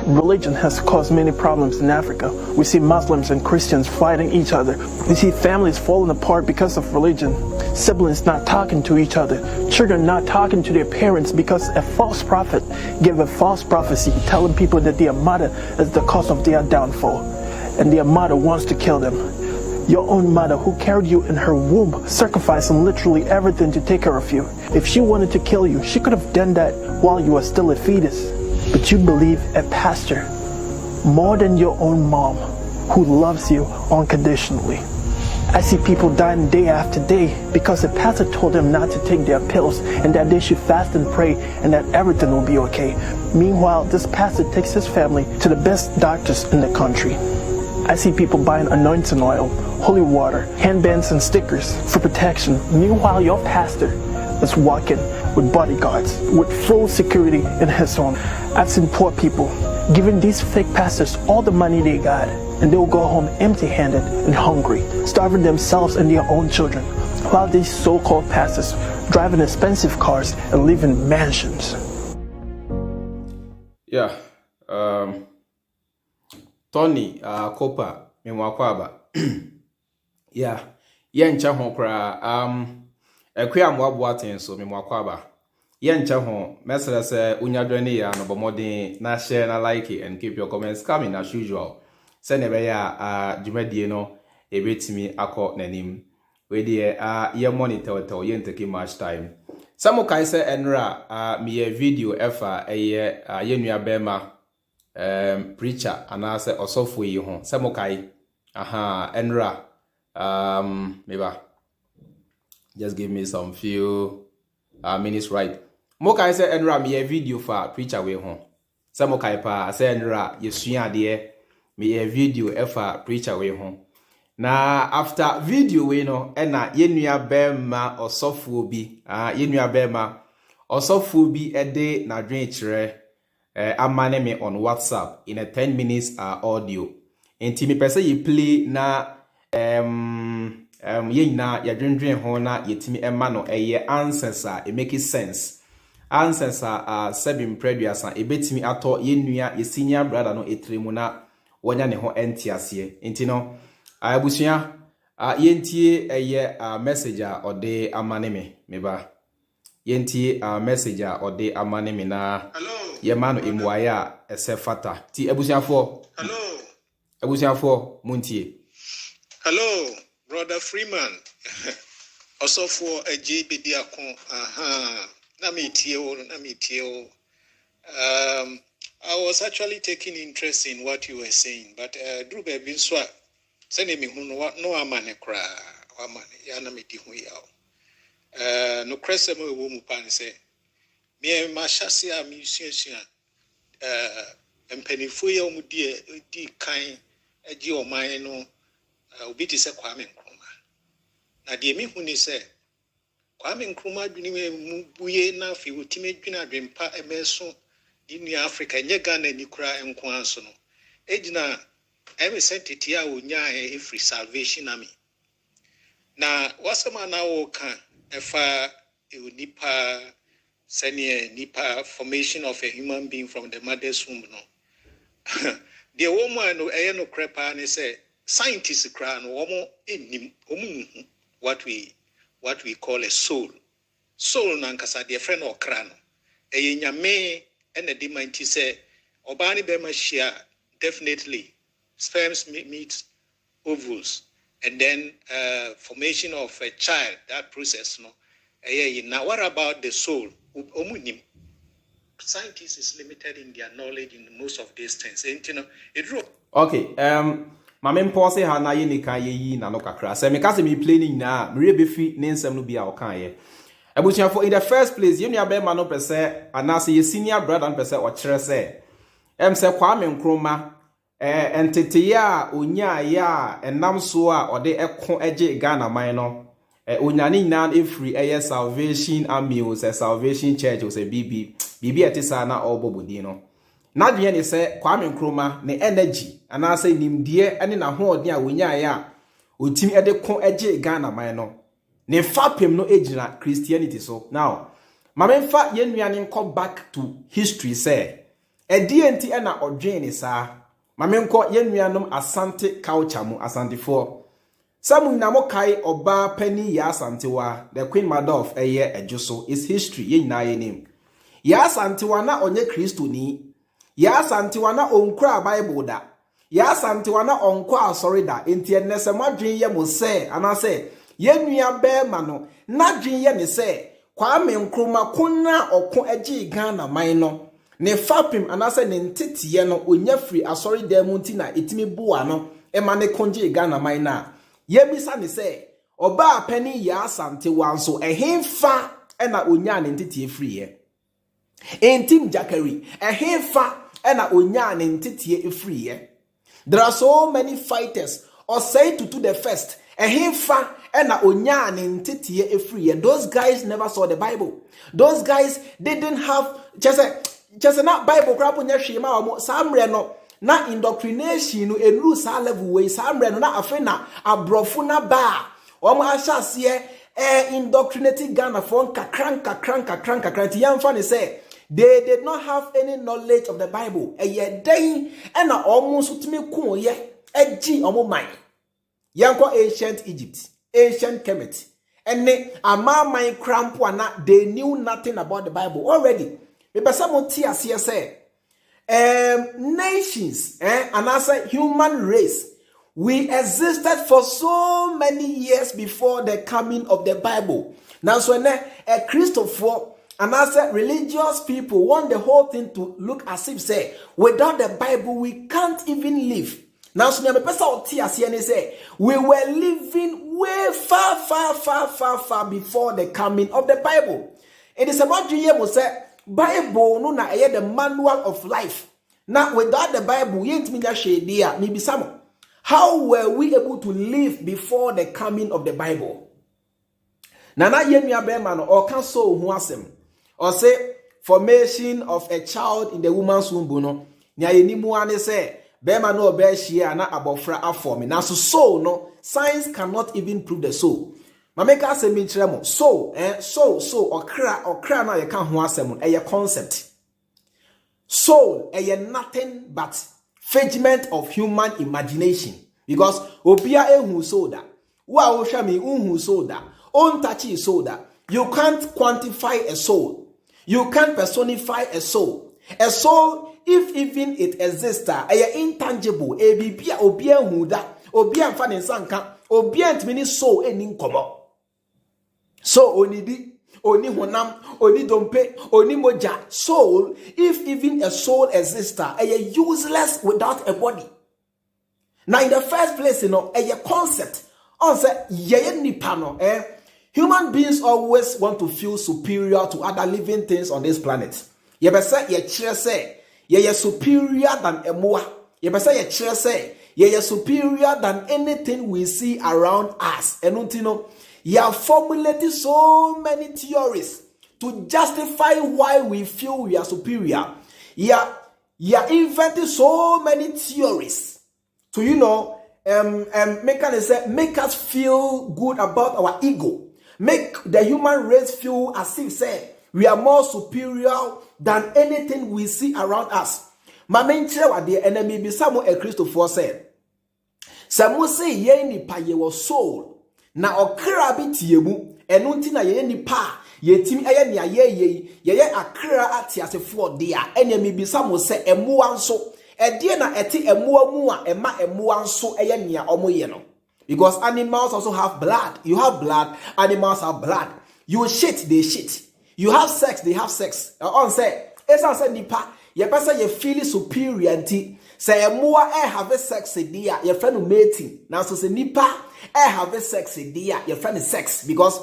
Religion has caused many problems in Africa. We see Muslims and Christians fighting each other. We see families falling apart because of religion. Siblings not talking to each other. Children not talking to their parents because a false prophet gave a false prophecy telling people that their mother is the cause of their downfall and their mother wants to kill them. Your own mother who carried you in her womb, sacrificing literally everything to take care of you. If she wanted to kill you, she could have done that while you were still a fetus. But you believe a pastor more than your own mom who loves you unconditionally. I see people dying day after day because a pastor told them not to take their pills and that they should fast and pray and that everything will be okay. Meanwhile, this pastor takes his family to the best doctors in the country. I see people buying anointing oil, holy water, handbands and stickers for protection. Meanwhile, your pastor is walking with bodyguards, with full security in his home. I've seen poor people giving these fake pastors all the money they got, and they'll go home empty-handed and hungry, starving themselves and their own children, while these so-called pastors driving expensive cars and live in mansions. Yeah, Tony, Copa, Mimwakwaba. Yeah, Yancha Hokra, Equia Mwabwatin, so Mimwakwaba. Yancha home, Messer say, Unyadrenia, no bomodi, na share na like it, and keep your comments coming as usual. Send a Jumediano, a bit to me, ako nanim. We dear, ye monitor to yen take much time. Samo Kaisa enra, me a video efa a year, Yenuya Bema. Preacher and I say also for you home. Samokai, enra, maybe just give me some few minutes, right? Mokai say enra me a video for preacher way home. Samokai pa say enra yesuya dear me a video for preacher way home. Na after video we no ena yenuya bema or software bi yenuya bema or software bi a day na dream amane me on WhatsApp in a 10 minutes audio. Enti me pese ye play na ye na ya dwendwen ho na yetimi ema no eye answers it make sense. Answers seven preduasa e betimi ato ye nua ye senior brother no etremu na wonya ne ho entiase. Enti no abusua yentie eye message ode amane me meba. Yentie message ode amane me na Yemano imwaya esefata. Ti ebusiafo. Hello. Ebusiafo muntie. Hello, brother Freeman. Also for a JBD akon. Namitio. I was actually taking interest in what you were saying, but Drew Bebin Swa. Send me who no amane kra. Amane. Yanamiti hu yao. No cresemo womu pan say. Me mashasi a musician empenifo ya omudie di kan agi oman no obi ti se Kwame Nkrumah na de mi hu ni se Kwame Nkrumah dwuni mu buye na afi otime dwuna adwempa emeso di ni Africa nye Ghana ni kura enko anso no ejina emi sentity a onya e free salvation ami na wasema na wo kan efa onipa senior nipa formation of a human being from the mother's womb no. The woman no no crepa and say scientists cry no what we call a soul. Soul nankasa the friend or crano. A nyame and the demand say obani bema share definitely sperms meet ovules and then formation of a child, that process no. Now what about the soul? Scientists is limited in their knowledge in most of these things. Okay, my main pause ha na ye nika ye na no kakra. Se me ka se me planning na me rebefi ne nsem no bia o kan ye. Abusuafo in the first place, you nua be ma no pese anase ye senior brother no pese o kire se se Kwame Nkrumah entete ya onya ya enam so a ode ekon age Ghana man no. Onyani nan every air salvation army was a salvation church was a bibi etisa na obobodi no na dwe ne se Kwame Nkrumah ne energy ana say nimdie ene na hoodin a wonya ya otimi ede kon age Ghana man no ne fapem no ejina Christianity so now mamenfa yenuane nko back to history say DNT and or Jane is Mamenko Yenuanum Asante culture mu Asante for. Some Namokai Oba Penny Yasantiwa, the Queen Mother of a year Ejuso, is history ye na name. Yasantiwana onye Christo ni. Yasantiwana onkra Bible da. Yasantiwana onkwa sorry da. Inti enese madrin ye mo se, anase, yenua be mano, nadrin ye ni se, Kwame Nkrumah kuna okun eji Ghana maino. Ne fapim anase ne ntitiye no onya free asori demunti na itimi buwa no, ema ne konji Ghana maina. Yebisa ni se, oba penny Yasantiwa nso, ehemfa ena onya ne ntitiye free ye. Entim Jackery, ehemfa ena onya ne ntitiye free ye. There are so many fighters, or say to the first, ehemfa ena onya ne ntitiye free ye. Those guys never saw the Bible. Those guys didn't have just na Bible crap nya hwema omo samre no na indoctrination no enu sa level way samre no na afena abrofo na ba omo ahyase indoctrinating Ghana for kakran yamfa ne say they did not have any knowledge of the Bible eye den na omo so timi kun ye agi omo man yanko ancient Egypt, ancient Kemet, and amaman crampo na they knew nothing about the Bible already. Nations and as a human race, we existed for so many years before the coming of the Bible. Now, so a Christopher and as a religious people want the whole thing to look as if say without the Bible we can't even live. Now, so say we were living way far before the coming of the Bible. It is about you say Bible no na the manual of life. Now without the Bible, maybe some. How were we able to live before the coming of the Bible? Nana yemia bema or can so huasem or say formation of a child in the woman's womb no. Nya yenimu ane say bema no be shia na abofra aform. Now so no science cannot even prove the soul. Mameka se mi kyerɛ soul okra na ye kan ho asɛm no concept. Soul nothing but figment of human imagination because obia ehu soul da wa wo hwɛ me unhu soul da on touch soul da. You can't quantify a soul, you can't personify a soul. A soul, if even it exists, intangible bibia obia hu da obia mfa ne nsanka obia ntimi soul eni nkomo. So onidi, oni honam, oni dompe, oni moja. Soul, if even a soul exists, useless without a body. Now in the first place, a concept. On say nipano. Human beings always want to feel superior to other living things on this planet. Ye superior than a moa. Ye superior than anything we see around us. You have formulated so many theories to justify why we feel we are superior. You invented so many theories to, make us feel good about our ego. Make the human race feel as if, say, we are more superior than anything we see around us. My main chair the enemy be some a Christopher said. Some say ye ni pa ye was soul. Na okra bi tiemu enunti na ye nipa yetimi eye ne ye akra atiasefo de a enemi bi samo se emoa nso ede na eti emoa mu a ema emoa nso eye ne omoye no because animals also have blood. You have blood, animals have blood. You shit, they shit. You have sex, they have sex. On say esa se nipa ye pesa ye feel superior anti say emoa have sex de a ye friend mating na so se nipa have sex your friend is sex because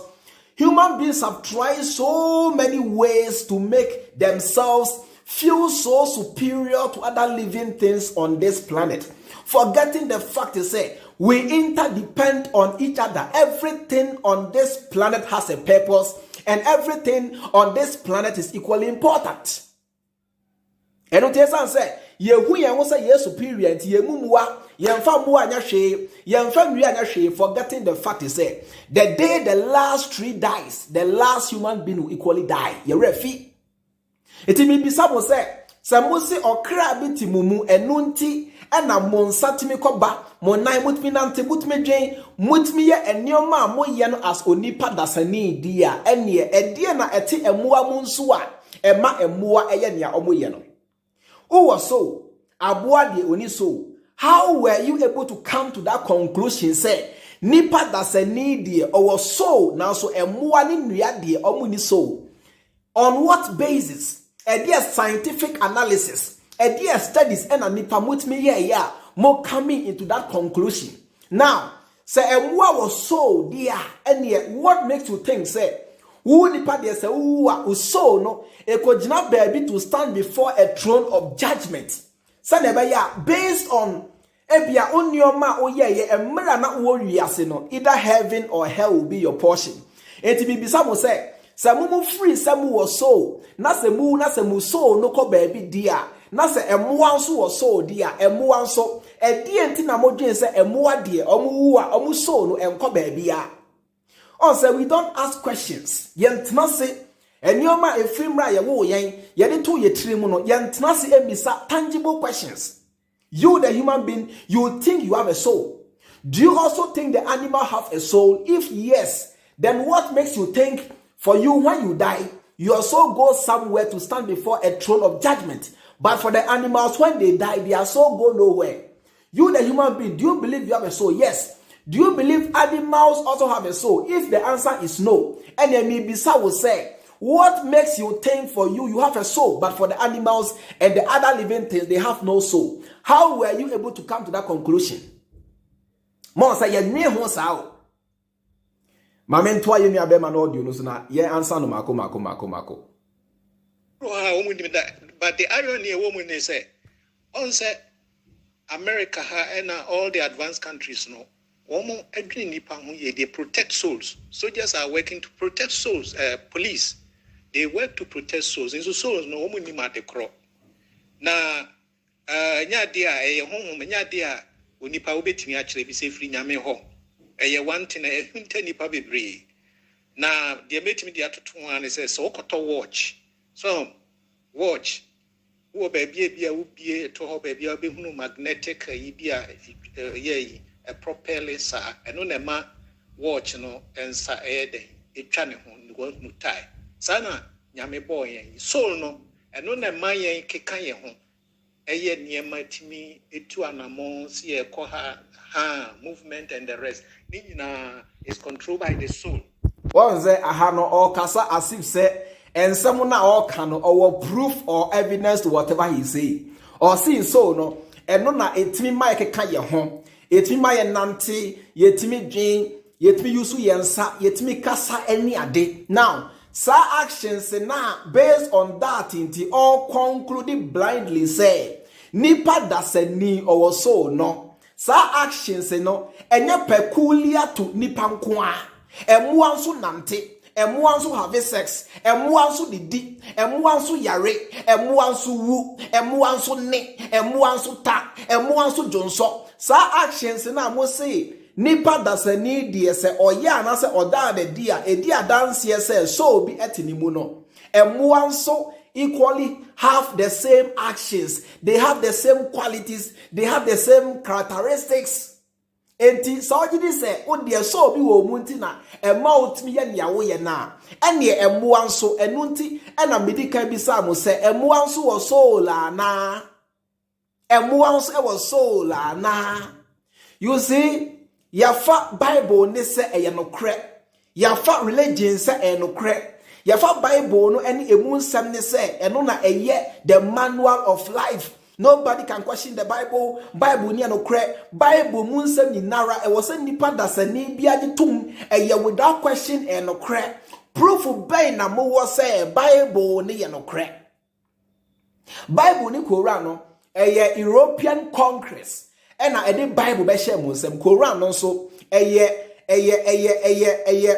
human beings have tried so many ways to make themselves feel so superior to other living things on this planet, forgetting the fact to say we interdepend on each other. Everything on this planet has a purpose and everything on this planet is equally important. And what you say, you say ye superior and ye mumwa. Forgetting the fact is say the day the last tree dies, the last human being will equally die. You refi. It may be someone say Samusi okra biti mumu enunti ena monsatimi koba monai mutmi nante mutmi dwen mutmi ye enioma moye no as onipa dasani dia ene edie na eti emua mu nso a ema emua eye nea omoye no uwo so aboa de oni so. How were you able to come to that conclusion say nipa dasani dia owo so now so emua ni nua de omuni so? On what basis? A dear scientific analysis, a dear studies, and a nipa mutmi yeah, more coming into that conclusion. Now, say emua was so dear, and yet what makes you think say who nipa dear say who so no e kojina baby to stand before a throne of judgment? Say never ya based on ebia onioma oye emra na wo wiase no either heaven or hell will be your portion. Enti bibisa mo say Samu free samu was so na semu so no ko baby dia na se emua nso was so dia emua nso die enti na modwen se emua die omu a omu so no enko baby a on say we don't ask questions yentna se enioma efrimra ye wo yen ye de to ye tirimu no yentna se emisa tangible questions. You the human being, you think you have a soul. Do you also think the animal have a soul? If yes, then what makes you think for you, when you die, your soul goes somewhere to stand before a throne of judgment? But for the animals, when they die, their soul go nowhere. You, the human being, do you believe you have a soul? Yes. Do you believe animals also have a soul? If the answer is no, and then Mibisa will say, what makes you think for you, you have a soul, but for the animals and the other living things, they have no soul? How were you able to come to that conclusion? Monsa, you knew what's out. Mamen twa yemi abema no audio no so na ye answer no mako. But the irony a woman they say, on say America and all the advanced countries no, woman they protect souls. Soldiers are working to protect souls. Police they work to protect souls. And so souls no woman ni mate crop. Na nya dia home nya dia onipa obetimi akire bi se free nyame ho. One thing a nipa bebre na the metimi de atoto an say so koto watch so watch wo baby bia wo bie to ho baby obehunu magnetic bia a properly sa eno na ma watch no ensa ede etwa ne ho no tie sana nyame boy yen so no eno na ma yen keka ye ho eye niema timi etu anamon si e ko ha movement and the rest is controlled by the soul. One say ahano or kasa as if say and someone all can or proof or evidence to whatever he say or see so no and no na etimi mike ka ye ho etimi ma ye nante yetimi dwen yetimi yusu yensa yetimi kasa any ade. Now sa actions na based on that inti all concluded blindly say nipa dasani or so no. Sa actions no enye peculiar to nipa nko a emua nso nante emua nso have sex emua nso didi emua nso yare emua nso wu emua nso ne emua nso ta emua nso jonso. Sa actions na mo say nipa dasani die se oya na se oda de dia edi adanse se so bi etinimu no emua nso equally have the same actions, they have the same qualities, they have the same characteristics. Enti sawjidi se o de so bi wo munti na ema otimi ye ne awo ye na ene emua nso enunti ena medical bi sa mo se emua nso wo soul na emua nso e wo soul na. You see, yafa Bible ne se eye no kre, yafa religion se e no kre. Yafa Bible no any emu nsem ne say eno na eye the manual of life. Nobody can question the Bible. Bible ni no kre. Bible mu nsem ni nara e was nipa dasani bia gitum eye without question e no kre. Proof be na mo wo say Bible ni ye no kre. Bible ni Quran no eye European Congress e na e de Bible be share mu nsem. Quran no so eye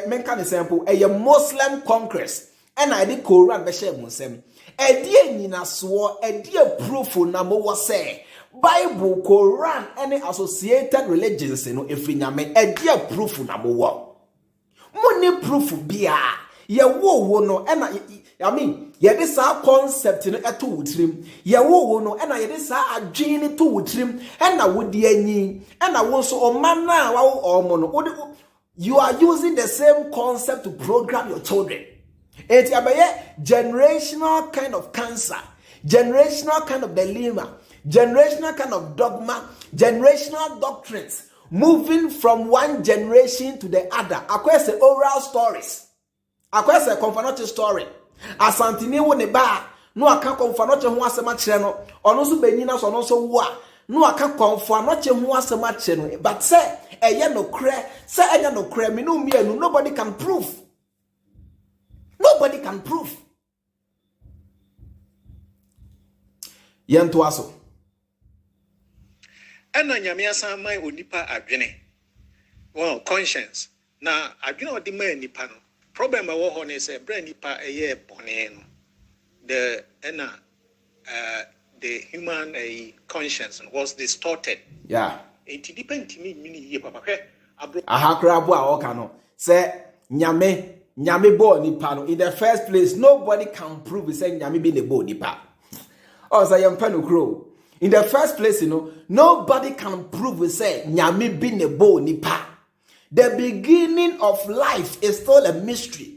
menka example Muslim Congress and I did Quran be share musem e die nyina so e die proof na mo wo say Bible Quran any associated religions no efri nyame e die proof na mo wo mo ni proof bia ye wo no ena I mean ye this concept no eto wutrim ye wo no ena ye this adwene to wutrim ena wodi anyi ena wo so o man na wa o no you are using the same concept to program your children. It's a generational kind of cancer, generational kind of dilemma, generational kind of dogma, generational doctrines, moving from one generation to the other. Across the oral stories, across the confirmatory story. Asantini wo ne ba, no aka confirmatory ho asema kire no, ono so benina so no so wo a, no aka confirmatory ho asema kire no, but say eye no kre, say eye no kre, me no mienu, nobody can prove. Nobody can prove. Yento aso. Ena nyame asan man onipa adwene. Well, conscience. Na adwene odi man nipa no. Problem a wo ho ne say bra nipa eye bone no. The human conscience was distorted. Yeah. It depends me ye papa ke abro. Ahakra bo a oka no. Say nyame bo nipa no. In the first place, nobody can prove say nyame be ne bo nipa. Oh, say yam panu kro. In the first place, nobody can prove say nyame be ne bo nipa. The beginning of life is still a mystery.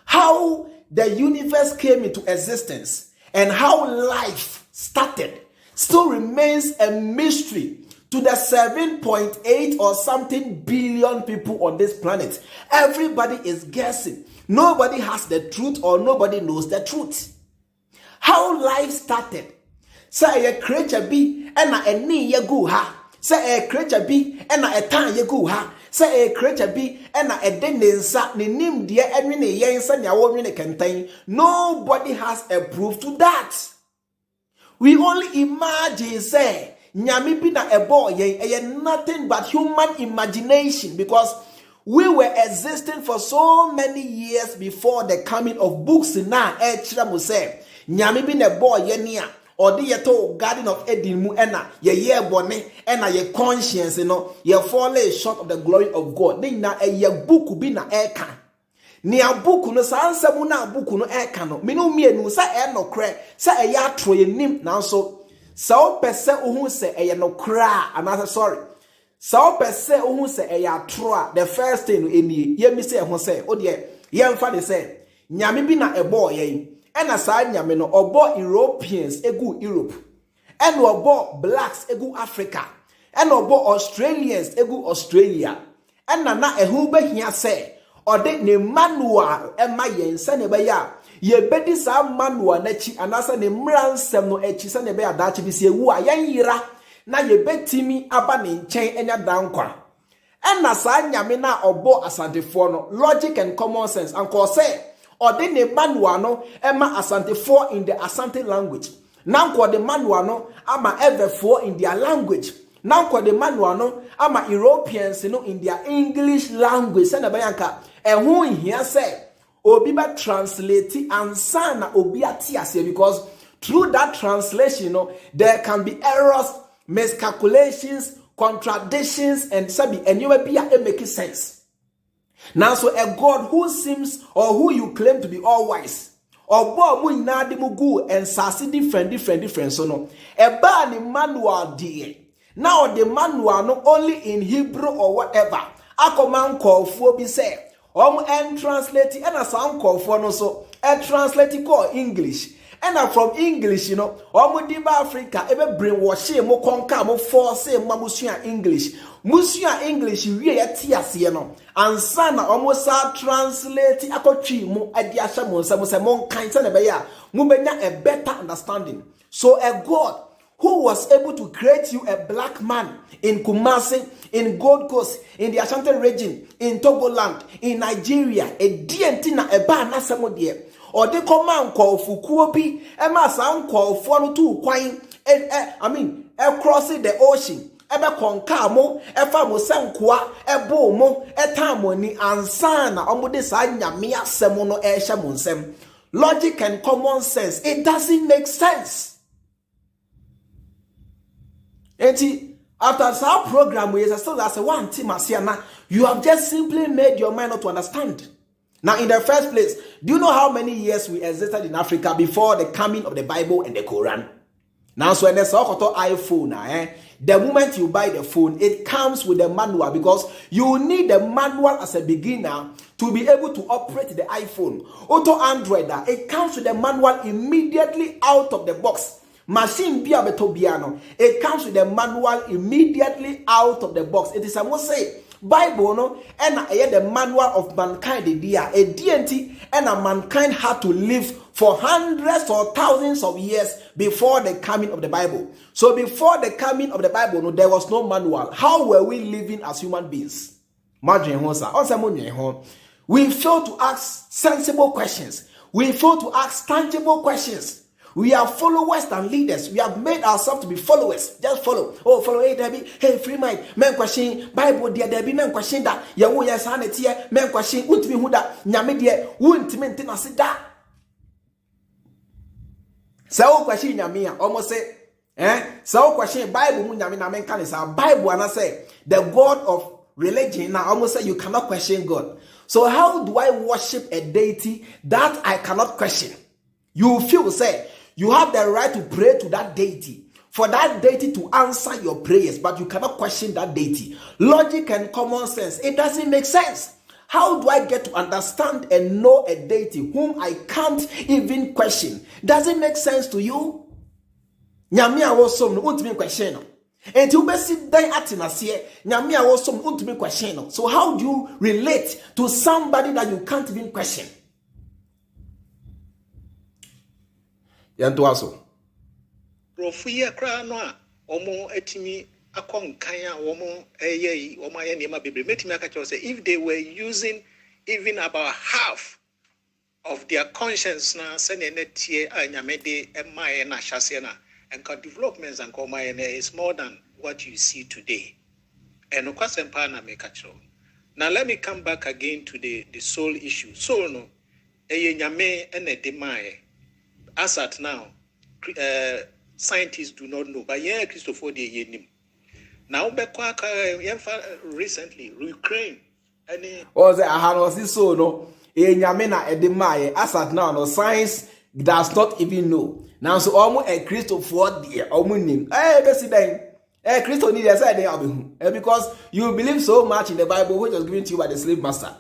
How the universe came into existence and how life started still remains a mystery to the 7.8 or something billion people on this planet. Everybody is guessing. Nobody has the truth or nobody knows the truth. How life started. Say a creature be and a knee ye go ha. Say a creature be and a tan ye go ha. Say a creature be and a denensa ni nim dear and ni yensa ya woman contain. Nobody has a proof to that. We only imagine say nyame bi na a boy ye nothing but human imagination, because we were existing for so many years before the coming of books na e chira mo say nyame bi na boy ye nia or the yeto garden of Eden mu ena ye bone ena ye conscience ye fall short of the glory of God. Ni na ye book bi na eka ni a book no sa ansem na book no eka no me no mienu sa e no kre sa e ya tro ye nim na so sa pese ohun se e no kra anasa sorry sa pese ohun se e ya tro the first thing eni ye mi se ho se o de ye mfa de se nyame bi na e boy ye ena sa nyame no obo Europeans egu Europe, ena obo blacks egu Africa, ena obo Australians egu Australia, ena na ehu behia se ode ne manual ema yense ne be ya ye bedi sa manual na chi anasa ne mransem no echi se ne be ada chi bi se ewu a yen yira na ye betimi aba ne nchen enya dankwa. Ena sa nyame na obo asantefo no logic and common sense anko say or then the manual no ema asante for in the Asante language. Now kwa the manual no ama ever for in their language. Now kwa the manual no ama Europeans in their English language. Send bayanka and who in here say obi ba translate and sana obi atiase, because through that translation there can be errors, miscalculations, contradictions, and sabi and you will be making sense. Now, so a God who seems or who you claim to be all wise, or bo mu nyade mu gu and sasi different so no e ba ni manual die. Now the manual no only in Hebrew or whatever akoman call for be say and translate and as call for no so and translate call English. And from English, diba Africa, ebe brainwash mo konka mo force ma musua English. Musua English we atiase no. Ansa na sa translate akotwi mo adi ahya mo nsa mo se mo kan se na be ya. Mo benya a better understanding. So a God who was able to create you a black man in Kumasi, in Gold Coast, in the Ashanti region, in Togoland, in Nigeria, a DNT na eba na samo de. Or they command call for Kuobi, and my son call for two quine, crossing the ocean. Ebe konkamo, e famo senkwa, e bomo, e tamoni, ansana, omude sa nyamia semono e shamonsem. Logic and common sense, it doesn't make sense. Enti, after some program, we still as a one team asiana, you have just simply made your mind not to understand. Now, in the first place, do you know how many years we existed in Africa before the coming of the Bible and the Quran? Now, so when there's a iPhone, the moment you buy the phone, it comes with a manual because you need the manual as a beginner to be able to operate the iPhone. Auto Android, it comes with the manual immediately out of the box. Machine Biabetobiano, it comes with the manual immediately out of the box. It is a must say. Bible no and the manual of mankind a DNT and a mankind had to live for hundreds or thousands of years before the coming of the Bible. So before the coming of the Bible, no, there was no manual. How were we living as human beings? We fail to ask sensible questions. We fail to ask tangible questions. We are followers than leaders. We have made ourselves to be followers. Just follow. Oh, follow. Hey, Debbie. Hey, Freemind. Men question. Bible, dear Debbie. Men question that. Yawo yes hanet here. Men question. Won't me who that. Nyame dear. Won't me tina sit that. So question nyame almost say. So question Bible mu nyame na men can say Bible and I say the God of religion. Now almost say you cannot question God. So how do I worship a deity that I cannot question? You feel say. You have the right to pray to that deity, for that deity to answer your prayers, but you cannot question that deity. Logic and common sense, it doesn't make sense. How do I get to understand and know a deity whom I can't even question? Does it make sense to you? Nyamia was some ultimate question. And you best sit down at Nyamia was some ultimate question. So how do you relate to somebody that you can't even question? Yantuaso. Rofuya krano omo etimi akon kanya omo eyeyi omo aye nema bebre metimi aka say if they were using even about half of their conscience na sene netie anyamede emaye na hyase na enka developments and komaye is more than what you see today. And okwasempa na make cho. Now let me come back again to the soul issue. Soul no eye nyame ene demaye. As at now, scientists do not know. But yeah, Christopher de Yenim. Now, recently, Ukraine. Was it a house so no? Yamena edemaye. As at now, no science does not even know. Now, so almost a Christopher de Omunim. Christo need a side because you believe so much in the Bible, which was given to you by the slave master.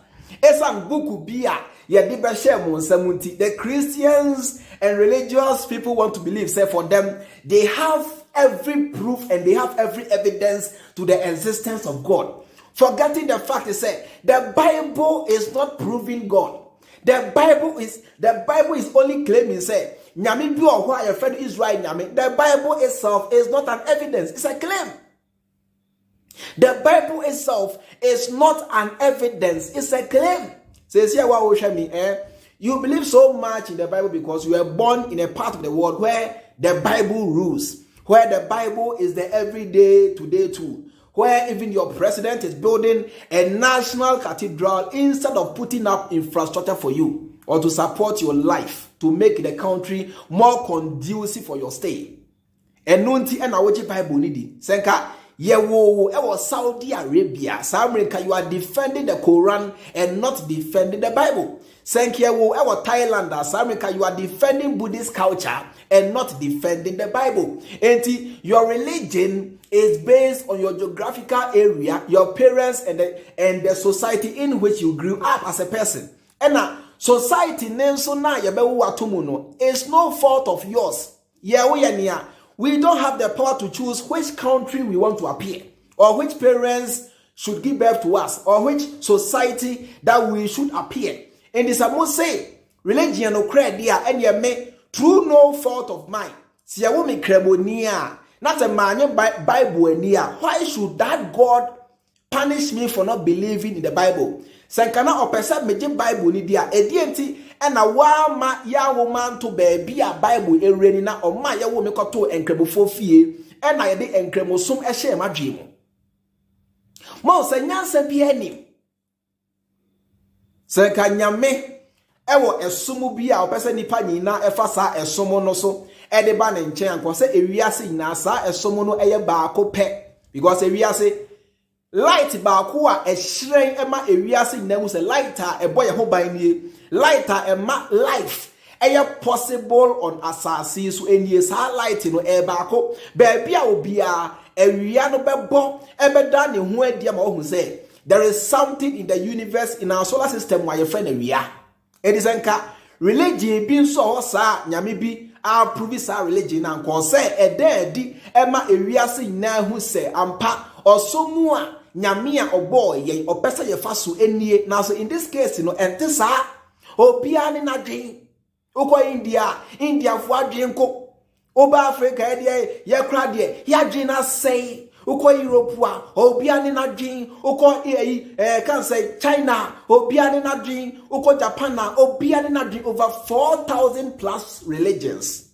The Christians and religious people want to believe, say for them, they have every proof and they have every evidence to the existence of God. Forgetting the fact is say the Bible is not proving God. The Bible is only claiming say Nyame bi o hwa your friend Israel Nyame. The Bible itself is not an evidence, it's a claim. The Bible itself is not an evidence, it's a claim. Says here what you believe so much in the Bible because you were born in a part of the world where the Bible rules, where the Bible is the everyday today tool, where even your president is building a national cathedral instead of putting up infrastructure for you or to support your life to make the country more conducive for your stay. And nunti and awoji Bible nidi senka yewo ewo Saudi Arabia, America, you are defending the Quran and not defending the Bible. Senka yewo ewo Thailand, America, you are defending Buddhist culture and not defending the Bible. And your religion is based on your geographical area, your parents, and the society in which you grew up as a person. And now society name so na yabewu atumuno is no fault of yours. We don't have the power to choose which country we want to appear, or which parents should give birth to us, or which society that we should appear. And this I must say, religion no credit and ye may through no fault of mine. See a woman cremonia, not a man Bible near. Why should that God punish me for not believing in the Bible? Sankana or person me Bible ni dia e dienti and a wa ya woman to baby a Bible e reni na o ma ya wo me koto enkremofo fie and na ye de enkremosum e hye ma dwemu mo sanyansa bi ani sankanyame ewo esumu bi a o person nipa nyina e fa sa esumu no so e de ba ne nchen anko se ewiase nyina sa esumu no eye baako pe because ewiase light baako a ehyiren ema ewiase nnahu se light a eboye ho ban nie light a ema life possible on asase so enie sa light no baako baabia obia ewia no bebo ebeda ne ho adia ma ohun say there is something in the universe in our solar system where your friend ewia edizenka religion bi nso ho sa nyame bi approve sa religion na nko say edi ema ewiase nnahu se ampa osomu a nyame a obo ye opesa ye fa so enie na so in this case no ente sa obia ne nadwen uko India fo adwen ko oba Africa ye kra de ya dwen na sei uko Europe a obia ne nadwen uko can say China obia ne nadwen uko Japan obia ne nadwen over 4,000 plus religions.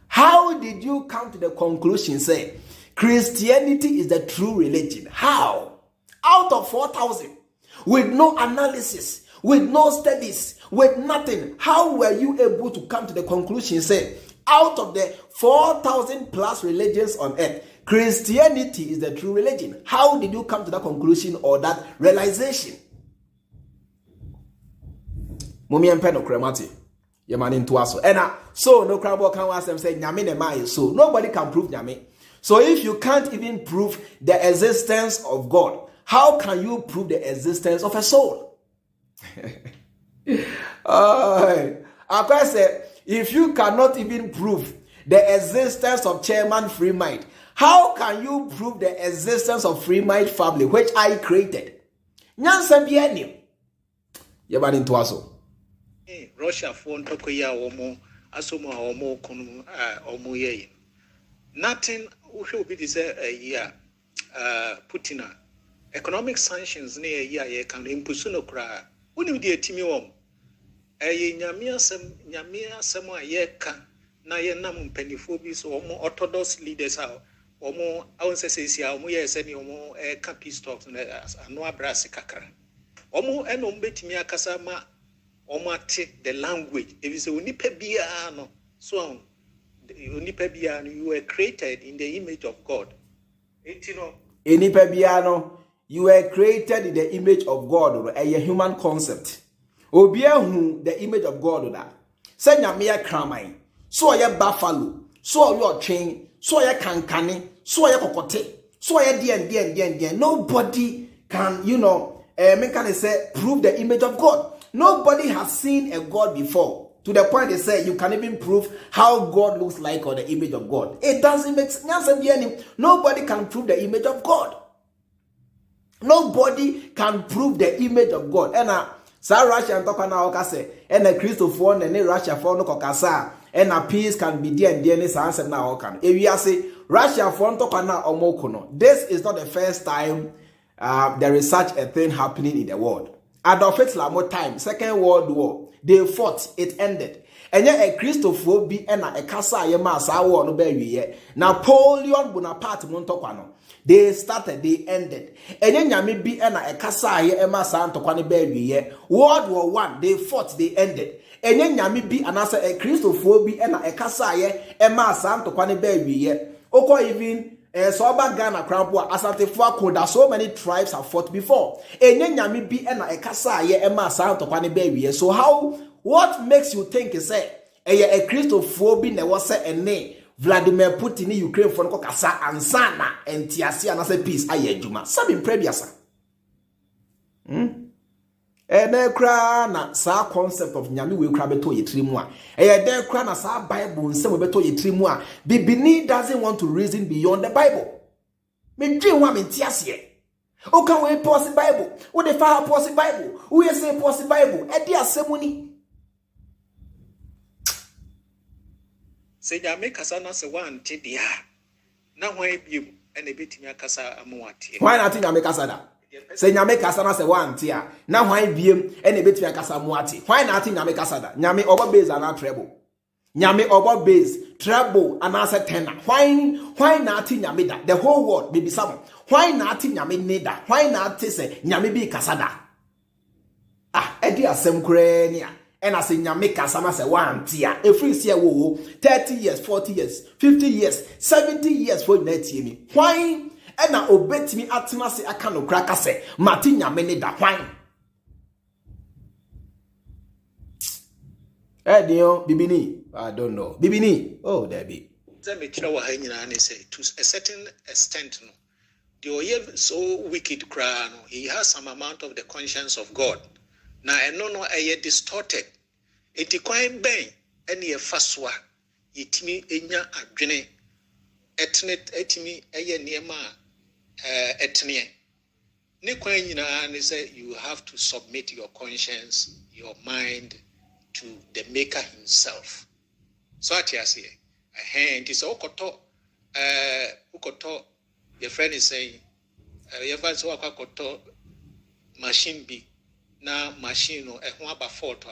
How did you come to the conclusion say Christianity is the true religion? How? Out of 4,000 with no analysis, with no studies, with nothing, how were you able to come to the conclusion say out of the 4,000 plus religions on earth, Christianity is the true religion? How did you come to that conclusion or that realization? Mummy and Peno Cremati, your man into us. And so no crabo can ask them say Nyame ne mai, so nobody can prove Nyame. So if you can't even prove the existence of God, how can you prove the existence of a soul? I say, if you cannot even prove the existence of Chairman Freemind, how can you prove the existence of Freemind family, which I created? Nyansa bianim. Yaman into aso. Russia phone tokoya omo asomo omo kunu omo ye. Nothing will be this year. Putin economic sanctions near year ye can impose no cry. When you dear Timmy Wom, Nyamia some ye can na ye nam pennyphobis or more orthodox leaders out or more I won't say or more yes any or more peace talks and no abrasi kakra. Or more and umbetimia casama or mate the language. If it's a unipebiano, so unipebiano, you were created in the image of God. Unipebiano. You were created in the image of God, a human concept. Obiahu, the image of God, that. Say Nyame kramai, so ye buffalo, so your chain, so ye kankane, so ye kokote, so ye dien. Nobody can, say prove the image of God. Nobody has seen a God before. To the point they say you can even prove how God looks like or the image of God. It doesn't make sense. Nobody can prove the image of God. Nobody can prove the image of God. And Russia and Tokana say, and a Christopher and Russia for no Kokasa, and a peace can be there and the answer now. If we say Russia for Tokana or Mokono, this is not the first time there is such a thing happening in the world. Adolf Hitler more time, Second World War, they fought, it ended. And yet a Christopher be and a Casa Yama Sawa no baby. Napoleon Bonaparte Montocano. They started, they ended. And then Yami be and a Casa Yama Santo Quani baby. World War One, they fought, they ended. And then Yami be and answer a Christopher be and a Casa Yama Santo Quani baby. Oko even so about Ghana Crampo Asante Fuakoda, so many tribes have fought before. And then Yami be and a Casa Yama Santo Quani baby. So how? What makes you think is a Christopher ne was a name Vladimir Putin in Ukraine for Kokasa and Sana and Tiasia and as a peace ayejuma. Sabin prebiasa. And crana sa concept of Nyami will crab to ye trimua. There crana sa Bible and some beto ye trimua. Bibini doesn't want to reason beyond the Bible. Me dream woman Tiasia. O can we pause the Bible? What the fire pause the Bible? We say pause the Bible. And dear ceremony. Say Nyame kasa na se wan te dia na hwan biem ene betimi akasa amoate. Why not Nyame kasa da? Say Nyame kasa na se wan te a na hwan biem ene betimi akasa amoate. Why not Nyame kasa da? Nyame obo base ana treble. Nyame obo base treble ana se tenor. Why not Nyame da? The whole world maybe some. Why not Nyame neda? Why not say Nyame bi kasa da? Edi asem kure ni a. And I say Nyame kasama se wan tia. Every year wo 30 years, 40 years, 50 years, 70 years for net me. Why ena obetimi atena se aka no kra ka se mate nyame ne da hwan Dio bibini I don't know bibini oh there be to a certain extent no the oye so wicked cry no he has some amount of the conscience of God na eno no distorted enti kwan ben ene ye faswa yetimi enya adwene etimi niema etene ne kwan nyina ne say you have to submit your conscience your mind to the maker himself so atiase it is okoto your friend is saying your friend so akoto machine bi na machine no ho aba fault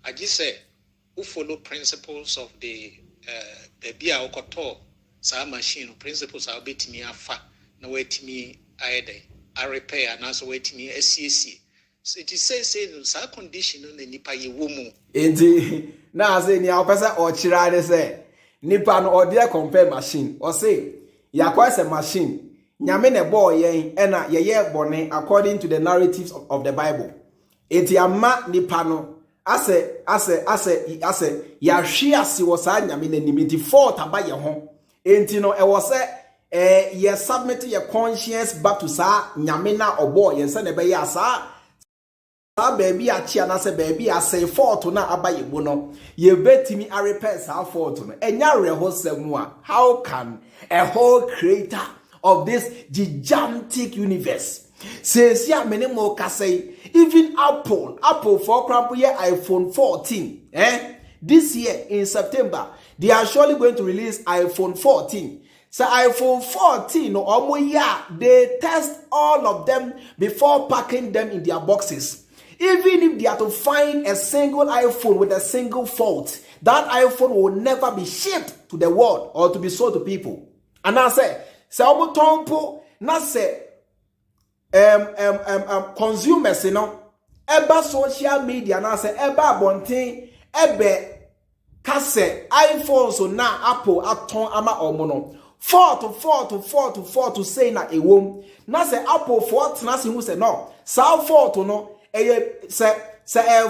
I just say who follow principles of the bia okoto sa machine principles are betimi afa na wetimi ayede a repair na so wetimi asiesie so it is say no sa condition no nipa ye wo mu enti na say ni opesa o chira de say nipa no ode compare machine o say yakwa say machine nyame ne boy yen na ye bone according to the narratives of the Bible enti ama nipa no ase ya hwe ase wo sa nyame na nimiti fault abaye ho enti no e wo say ye submit your conscience back to sa nyame na obo yen se ne be ya sa baby achia na se baby asay fault na abaye bo no ye betimi a repair sa fault no enya reho samu a how can a whole creator of this gigantic universe says ya many more ka say even Apple for example here iPhone 14 this year in September they are surely going to release iPhone 14. So iPhone 14 no omo ya they test all of them before packing them in their boxes. Even if they are to find a single iPhone with a single fault, that iPhone will never be shipped to the world or to be sold to people. And I say omo tompo na say consumers you know eba social media na say eba bonten ebe ka say iPhone so na Apple aton ama omo no four to say na ewom na say Apple for tena se hu say no sa four to no say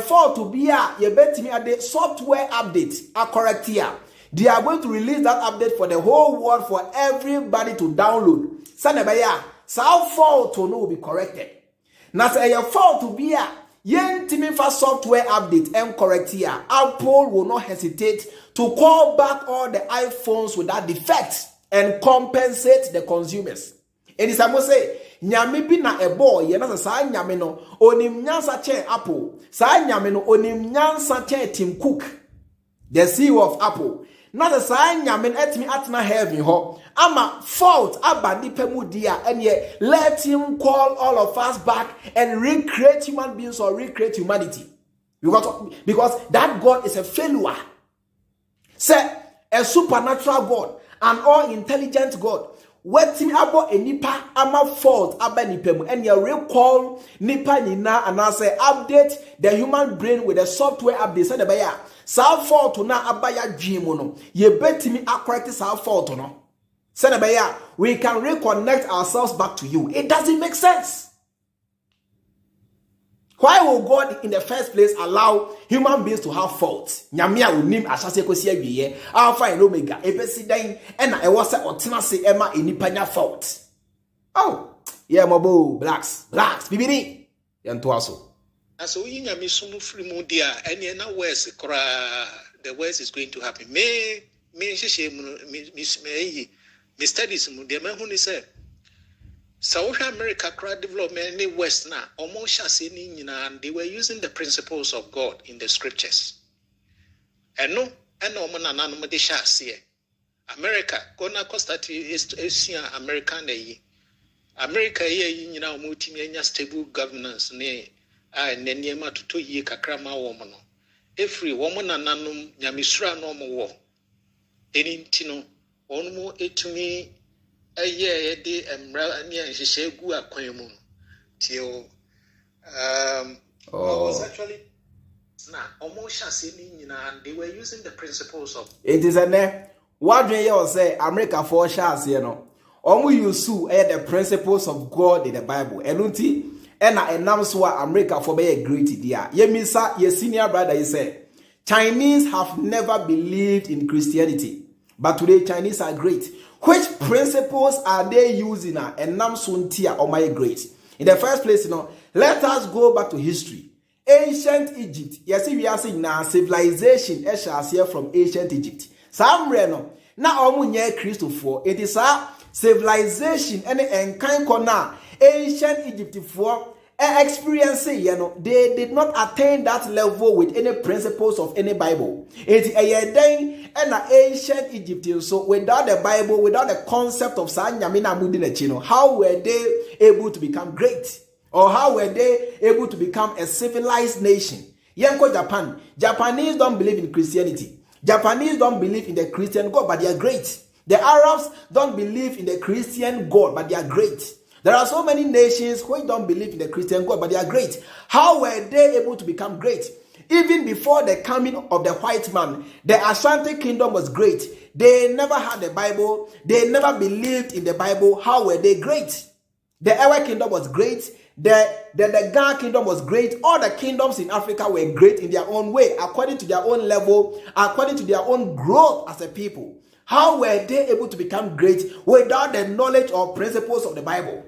four to be ye betimi ade software update a correct here. They are going to release that update for the whole world for everybody to download. Sanebaya, so fault to know will be corrected. Now say your fault to be yen timi for software update and correct here. Apple will not hesitate to call back all the iPhones with that defect and compensate the consumers. And it's almost say nyame bi na ebo ye na sa nyame no onim nyansa che Apple. Sa nyame no onim nyansa che Tim Cook, the CEO of Apple. Not the sign yamin etimi atna heaven ho ama fault abandi pemudia and ye let him call all of us back and recreate human beings or recreate humanity because that God is a failure. Say a supernatural God, an all intelligent God. Wetin abo enipa ama fault abanipemu and ye recall nipa nina and I say update the human brain with a software update said the baya sa fault na abaya dwimo no ye betimi correct sa fault no said the baya we can reconnect ourselves back to you. It doesn't make sense. Why will God in the first place allow human beings to have faults? Nyamia unim asase kosi awiye alpha and omega ebesi dan ena e wose otena se ema enipanya fault. Oh, yeah mobo blacks bibini yanto aso. As we nyame sumu free mu dia ene na worse kra the worst is going to happen. Me hihye me studies mu de ma hu ni say South America crowd development in West now, almost and they were using the principles of God in the scriptures. And no de America, gonna constantly is American America here, multi stable governance ne and then yema to 2 year kakrama woman. Every woman and nanum yamisra no more. Enintino, one more to me. The till I was actually almost and they were using the principles of it is a ne what do you say America for shots, you know. omu yusu the principles of God in the Bible. Enunti ena enamswa America for be great dia. Yemisa ye senior brother he say Chinese have never believed in Christianity, but today Chinese are great. Which principles are they using enamsuntia or my great? In the first place, let us go back to history. Ancient Egypt. Yes, we are saying now civilization here from ancient Egypt. Some reno na omunye Christopher. It is a civilization and kind corner ancient Egypt for experiencing, they did not attain that level with any principles of any Bible. It is an ancient Egyptian. So without the Bible, without the concept of how were they able to become great? Or how were they able to become a civilized nation? Yanko Japan. Japanese don't believe in Christianity. Japanese don't believe in the Christian God, but they are great. The Arabs don't believe in the Christian God, but they are great. There are so many nations who don't believe in the Christian God, but they are great. How were they able to become great? Even before the coming of the white man, the Ashanti kingdom was great. They never had the Bible. They never believed in the Bible. How were they great? The Ewe kingdom was great. The Ghana kingdom was great. All the kingdoms in Africa were great in their own way, according to their own level, according to their own growth as a people. How were they able to become great without the knowledge or principles of the Bible?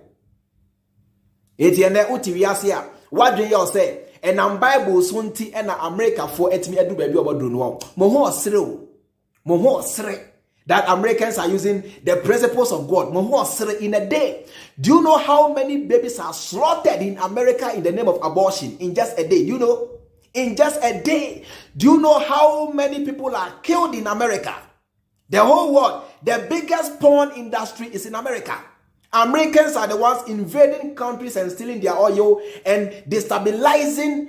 What do you say? And I'm Bible sunti and America for etimi edu baby obodru no. Moho sere that Americans are using the principles of God. Moho sere in a day. Do you know how many babies are slaughtered in America in the name of abortion in just a day? You know, in just a day. Do you know how many people are killed in America? The whole world, the biggest porn industry is in America. Americans are the ones invading countries and stealing their oil and destabilizing,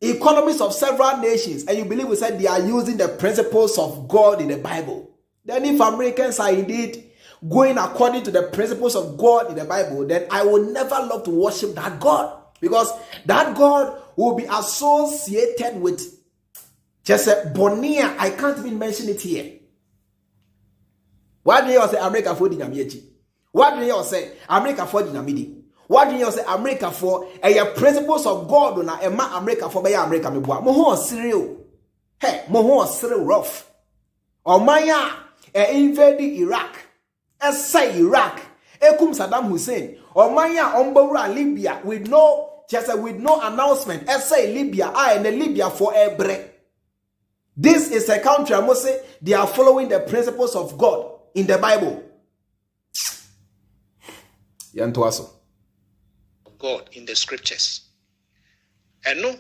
economies of several nations. And you believe we said they are using the principles of God in the Bible. Then if Americans are indeed going according to the principles of God in the Bible, then I will never love to worship that God. Because that God will be associated with just a Bonia. I can't even mention it here. What do you say America for the Namiechi? What do you say America for the Namidi? What do you say America for a principles of God on a America for America? Moho Syria. Hey, Moho Syria rough. Or Maya invading Iraq. Say Iraq. Ekum Saddam Hussein. Or Maya Ombora Libya with no announcement. Say Libya. And Libya for a break. This is a country, I must say, they are following the principles of God in the Bible. God in the scriptures. And no,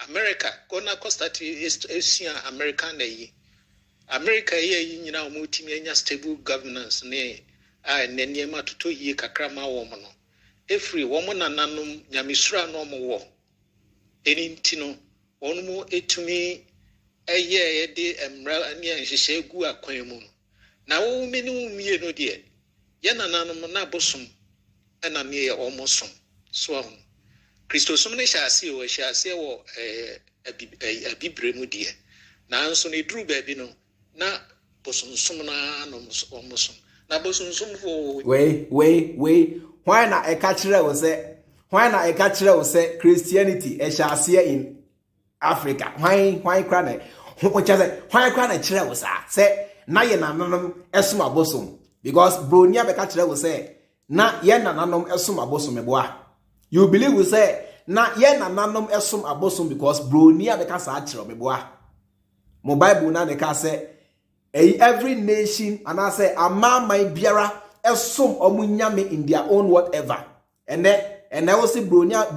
America, Gona Costati is American. America, you know, multi stable governance, nay, and then Yama to 2 year Kakrama woman. Every woman and nanum Yamisra no more. Any tino. Onmu etumi eye de emra ani anhyehyɛ gu akwan mu na wo meni umie no de ye nananom na bosom na ne ye omosom so ahụ Kristosom ne hyase o hyase wo abibre mu de na nso ne duru ba bi no na bosomsom na omosom na bosomsom fo we why na e ka kire wo say Christianity e hyase in Africa. Why cry na chere wo say na ye nananom esum abosom because bronia be ka chere wo say na ye nananom esum abosom eboa. You believe we say na ye nananom esum abosom because bronia be ka sa chere eboa. Mo Bible na de ka say every nation and I say ama my biara esum omunyame in their own whatever. And I will say bronia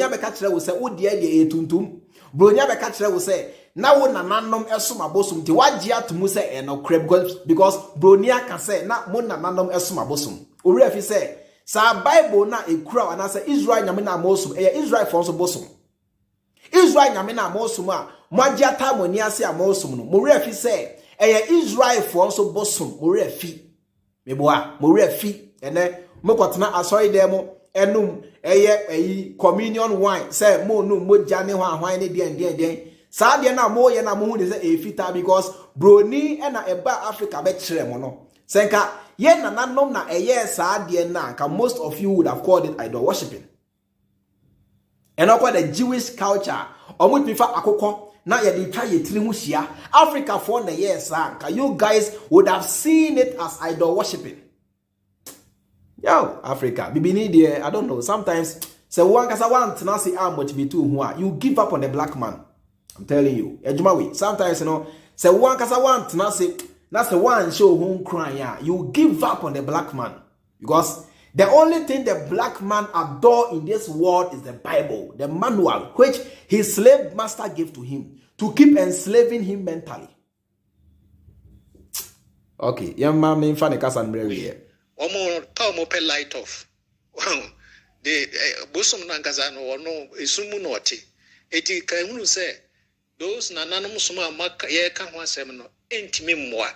be ka chere wo say wo de etuntum. Bronya be ka kire wo say na wo nananom esom abosom ti wagye atomu say no crab because bronia ka say na mo nananom esom abosom ori afi say sa Bible na ekura ana say Israel nyame na amosom Israel for so bosom Israel nyame na amosom a magye atamoni ase amosom no ori afi say Israel for so bosom ori afi meboa ori afi ene mokotena asori dem enum communion wine say mo no mo jane ho ahwan ne den Sadia na mo ye na mo de say e fita because broni e na eba Africa be kire mo no. Senka ye na nanom na eye sadia na ka most of you would have called it idol worshiping. And also the Jewish culture, omo prefer akoko na ye dey try ye tiri ho hia. Africa for na yes you guys would have seen it as idol worshiping. Yo, Africa, bibini there, I don't know. Sometimes say one kasa one tena say much be too ho you give up on the black man. I'm telling you. Ejumawe, sometimes say one kasa one tena say that's the one show who cry you give up on the black man because the only thing the black man adore in this world is the Bible, the manual which his slave master gave to him to keep enslaving him mentally. Okay, young man, me funny cause I'm very here. Omo pe light off. Wow, the bosom nankazano or no isumu noti. Eti kaimunu say those nananum suma maka ye kanwa semino intimi mwa.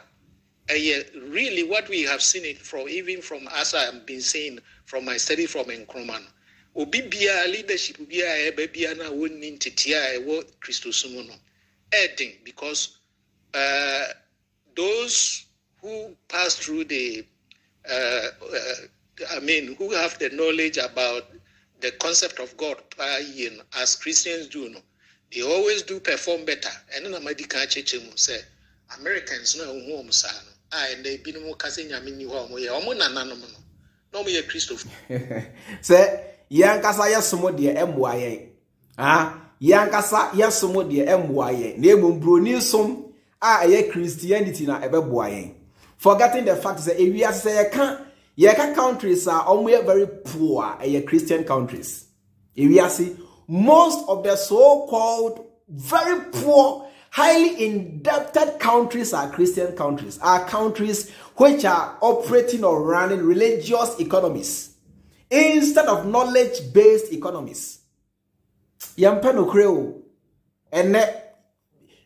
Really, what we have seen it from, even from as I have been saying from my study from Nkrumah, Obibia leadership bia bebia na woni ntitia ewo Christosumo no adding because those who pass through the who have the knowledge about the concept of God as Christians do no, they always do perform better. And then American church say Americans no home sa no and they been mo kase nyame ni ho mo ye omo nananom no mo ye Christopher say yankasa yesomo de emboa yen yankasa yesomo de emboa yen na embroni som ye Christianity na ebeboa yen forgetting the fact that if we are say ye can countries are almost very poor Christian countries. If we are see most of the so-called very poor highly indebted countries are Christian countries, are countries which are operating or running religious economies instead of knowledge-based economies. Yampeno creo, and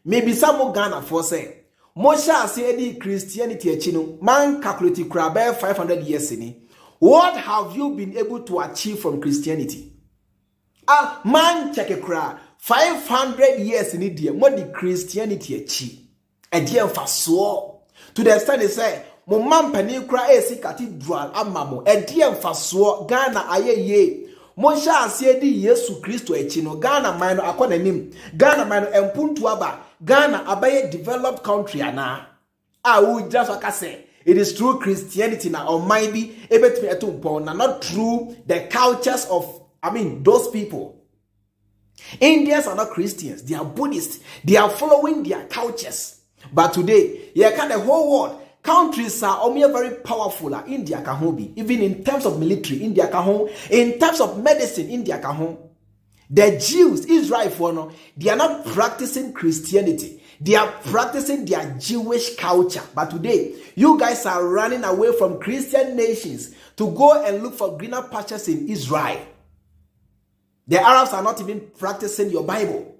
maybe some Ghana for say, Mosha say Christianity chino man calculate crab 500 years in. What have you been able to achieve from Christianity? Man check a cry 500 years in India, more the Christianity achieve. And dear faso to the extent they say, Mo man penny cry a cathedral amamo, and dear faso Ghana aye ye. Mosha say di Yesu Christo echino Ghana mino akonanim Ghana mino empuntuaba Ghana abaye developed country ana. We just like I say, it is true Christianity na or might be able to be a not true the cultures of those people. Indians are not Christians, they are Buddhists, they are following their cultures. But today, the whole world, countries are only very powerful. India can be, even in terms of military, India can, in terms of medicine, India can. The Jews, Israel, they are not practicing Christianity. They are practicing their Jewish culture. But today, you guys are running away from Christian nations to go and look for greener pastures in Israel. The Arabs are not even practicing your Bible.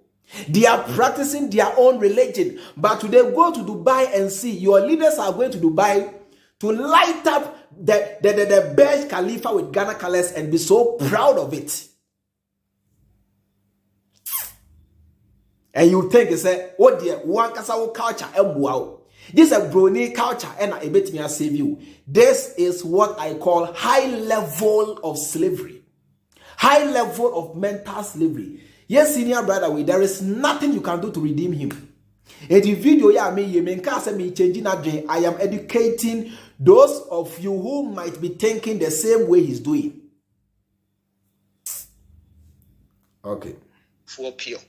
They are practicing their own religion. But today, go to Dubai and see. Your leaders are going to Dubai to light up the Burj Khalifa with Ghana colors and be so proud of it. And you think it's oh dear, one kasawo culture and wow. This is a brony culture and I bet me I save you. This is what I call high level of slavery. High level of mental slavery. Yes, senior brother, there is nothing you can do to redeem him. In the video, I am educating those of you who might be thinking the same way he's doing. Okay. For pure.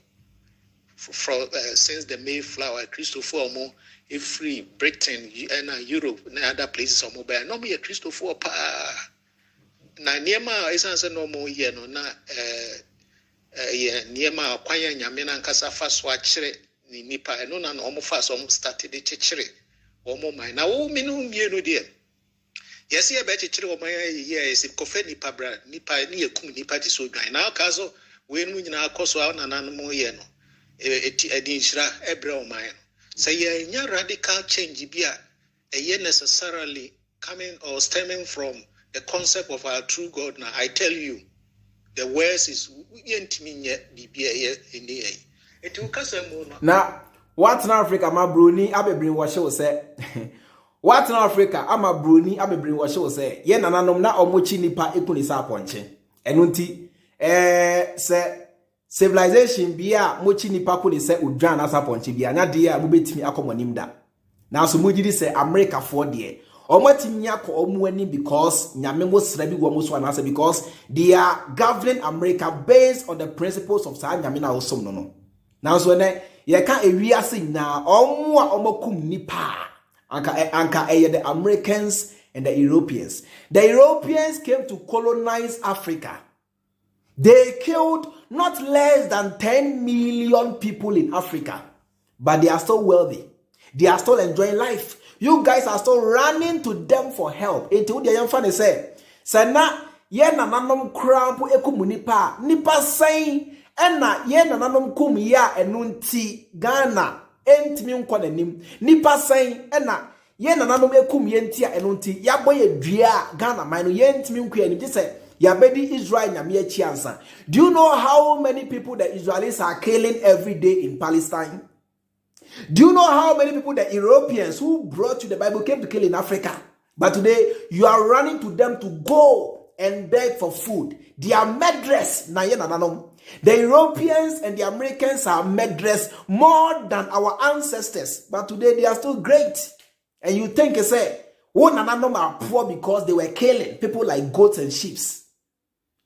Since the Mayflower, Christopher Mo, free Britain and Europe and other places of mobile. No, me a Christopher pa. Na niema isanse no mo ye no na niema akwanya nyame na nkasa fa so akire ni nipa eno na no mo fa so mo started de chekire wo mo man na wo minu mie no de yes ye be chekire wo man ye is kofe nipa bra nipa ni ekum nipa ti so dwan na ka so we nu nyina akoso na nan mo ye no edi nshira ebre wo man say ye nya radical change bia ye necessarily coming or stemming from the concept of our true God. Now I tell you, the worst is It will cause a moon. Now, what's in Africa, my Bruni, I be bring what she say. What's in Africa, I'm a Bruni, I be bring what she say. Yen and anom na omochi nipa ekunisa ponche. Enunti, say civilization biya mochi nipa kuni se udran asa ponche biya. Na diya mubetimi akomonimda. Now so mujidi say America for dear. Omotimi ako omuani because nyame mo srabi wo mo so anase because they are governing America based on the principles of sa nyame na osom no. Now so ne ye ka ewiase na omo a omokum nipa anka the Americans and the Europeans. The Europeans came to colonize Africa. They killed not less than 10 million people in Africa, but they are still wealthy. They are still enjoying life. You guys are still running to them for help. Until the young fan say, "Sana ye na nanom krampo ekumu nipa saying, ena ye na nanom kum ya enunti Ghana entimi nkɔ nanim nipa saying ena ye na nanom ekum ye ntia enunti ya boye dua Ghana man no ye ntimi nkɔ anim je say ya bedi Israel nyame achi ansa." Do you know how many people the Israelis are killing every day in Palestine? Do you know how many people the Europeans who brought you the Bible came to kill in Africa? But today, you are running to them to go and beg for food. They are murderers. The Europeans and the Americans are murderers more than our ancestors. But today, they are still great. And you think, say, are poor because they were killing people like goats and sheep.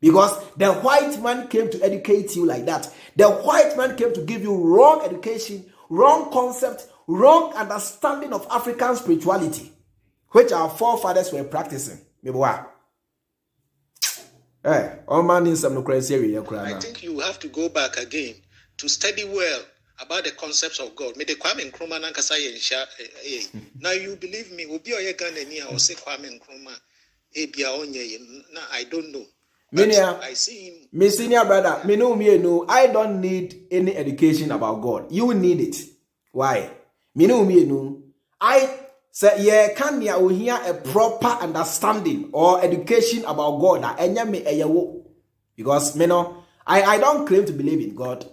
Because the white man came to educate you like that. The white man came to give you wrong education, wrong concept, wrong understanding of African spirituality, which our forefathers were practicing. I think you have to go back again to study well about the concepts of God. Now you believe me, I don't know. I see him. My senior brother, I don't need any education about God. You need it. Why? I say, yeah, can you hear a proper understanding or education about God? Because, I don't claim to believe in God.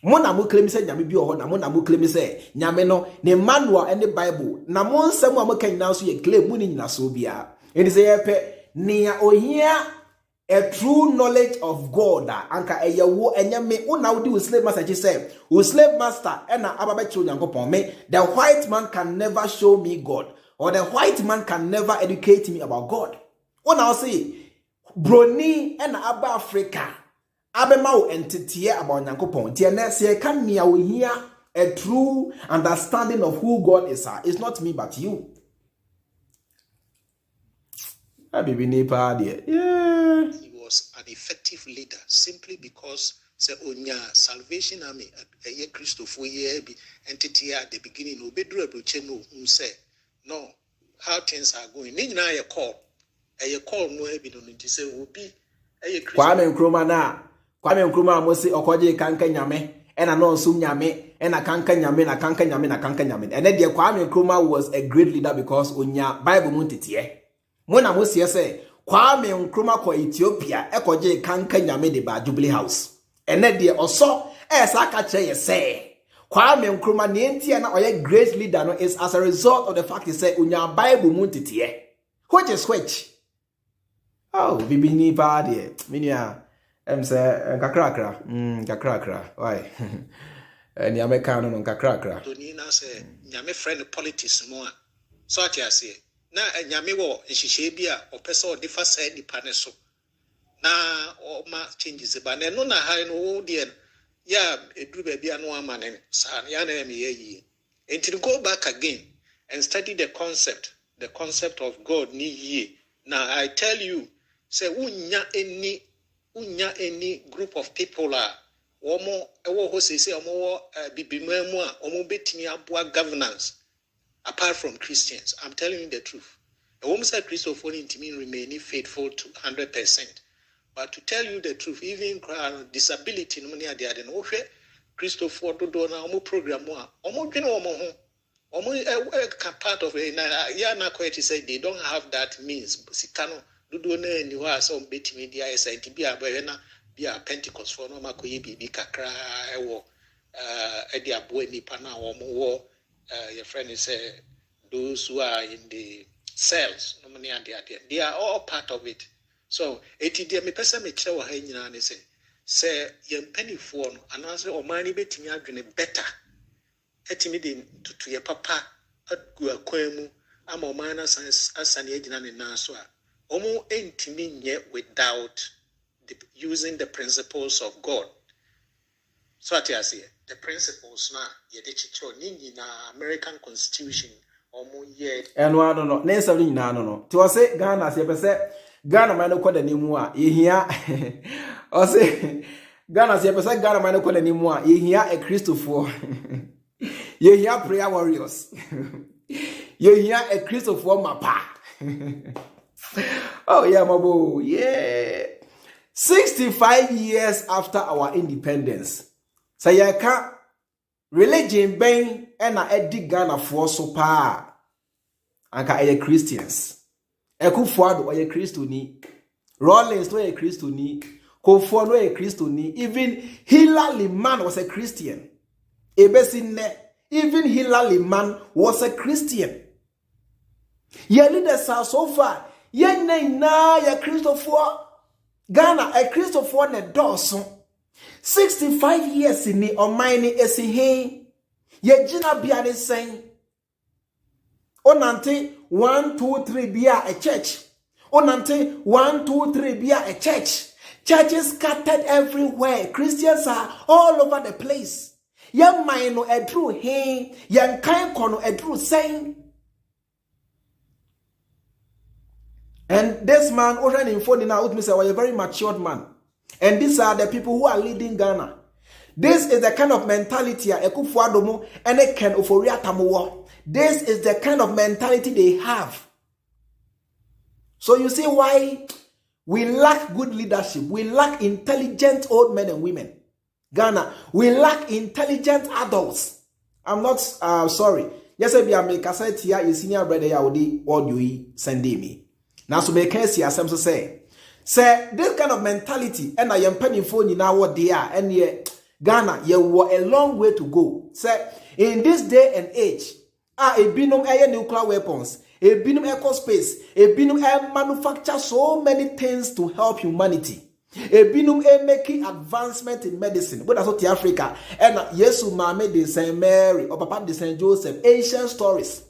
Mona mu claim say nyame bi oho na mona mu claim say nyame no ne manual and the Bible na mon sam am kan na so ye claim mu ni nyina so bia. Enti say ye pe nia ohia a true knowledge of God anka eyewo enyame una wudi with slave master say with slave master na ababechi onyankopon me the white man can never show me God or the white man can never educate me about God. Una say broni na aba Africa abema wo entity about onyankopon tie na say kan nia wo hia a true understanding of who God is. It's not me but you. He was an effective leader simply because Salvation Army a Christopher entity at the beginning who say no how things are going. A call no evidence say will be a Kwame Nkrumah mosi okoje kanka nyame ena no sum nyame ena kanka nyame na kanka nyame na kanka nyame. And then the Kwame Nkrumah was a great leader because onya Bible muntitie. Mona mosi say Kwame Nkrumah ko Ethiopia ekoje kanka nyame de ba Jubilee House. And then the also saka che say Kwame Nkrumah ne entia na oye great leader no is as a result of the fact he say onya Bible muntitie. Which is which? Oh, bibi ni pa de. Minia say kakrakra. Why? Ni America no kakrakra. Tonina say nyame friend politics mo a. So ati ase. Na nyame wo nhihye bia opese odifa say nipa ne so. Na o ma changes ba na no na ha no de ya eduru ba bia no amane sa ya na me yi. Until go back again and study the concept of God ni ye. Now I tell you say unya any group of people are omo ewo ho say omo bibimamu a omo betimi aboa governance apart from Christians. I'm telling you the truth. A woman said Christopher intimi remaining faithful to 100%. But to tell you the truth, even disability no near the no Christopher do na omo program omo dwina omo ho omo part of ya na quite say they don't have that means sikano do na ni wa so betimi dia SIT bia na bia Pentecost for no makoye bibi kakra ewo Edi abo nipa na wo your friend is those who are in the cells, no money and they are all part of it. So eti me pesa me kire wa ha nyina ne say yen penifo no anase o man ni betimi adwene better etimi de tutu ye papa agu akwan mu ama o man asane agina ne nan so a omo entimi nye without using the principles of God. So what I say, the principles na ye de chicho ni na American Constitution omo ye eno ano no na nsam ni na no ti o se Ghana se pese Ghana man no kwada nimu a yehia o se Ghana se pese Ghana man no kwada nimu a yehia a Christopher yehia prayer warriors yehia a Christopher mapa oh yeah mabo yeah 65 years after our independence say ya ka religion ben na edi Ghana for so pa anka eye Christians Ekufuado oye Christoni Rollins no ye Christoni Kofo no ye Christoni even Hilary Man was a Christian Ebesine even Hilary Man was a Christian Your leaders are so far ye na ye Christopher Ghana a Christopher ne Dawson 65 years ni omani esi he ye jina bia ne sen Onante 1 2 3 bia a church. Onante 1 2 3 bia a church. Churches scattered everywhere. Christians are all over the place. Yan mino edru he, yan kain kono edru saying. And this man already informed now with me say was a very matured man. And these are the people who are leading Ghana. This is the kind of mentality Ekufuadomo and a Ken Oforiatamowo. This is the kind of mentality they have. So you see why we lack good leadership. We lack intelligent old men and women. Ghana, we lack intelligent adults. I'm not sorry. Yes, I be a make cassette here. Your senior brother, ya odi audio send me. Now, so make case here. Some say this kind of mentality, and I am penny phone now what they are, and yeah, Ghana, you were a long way to go. Say in this day and age. A binum air nuclear weapons, a binum eco space, a binum air manufacture so many things to help humanity. A binum air making advancement in medicine. But that's what Africa and Yesu Mame de Saint Mary or Papa de Saint Joseph. Ancient stories,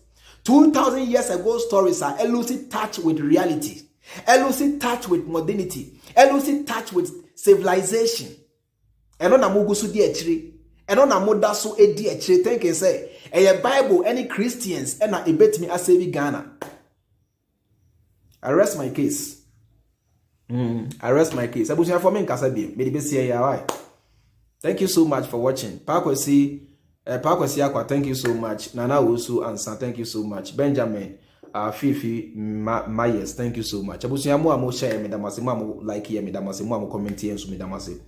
2,000 years ago stories are elusive touch with reality, elusive touch with modernity, elusive touch with civilization. And on a mugusu di echiri, and on a modasu edi echiri. Thank you say. A Bible, any Christians, and I bet me a save Ghana. I rest my case. I rest my case. Abuja for me, Kasabi. Maybe see ya. Thank you so much for watching. Pakwasi Akwa, thank you so much. Nana Usu Ansa, thank you so much. Benjamin, Fifi Myers, thank you so much. Abuja mo share me damase mo like here me damase mo comment here so me damase.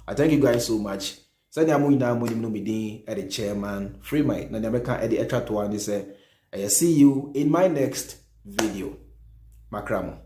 I thank you guys so much. Send ya muina mo no medin at the chairman Freemind na nyameka at the extra to one say I see you in my next video. Makramo.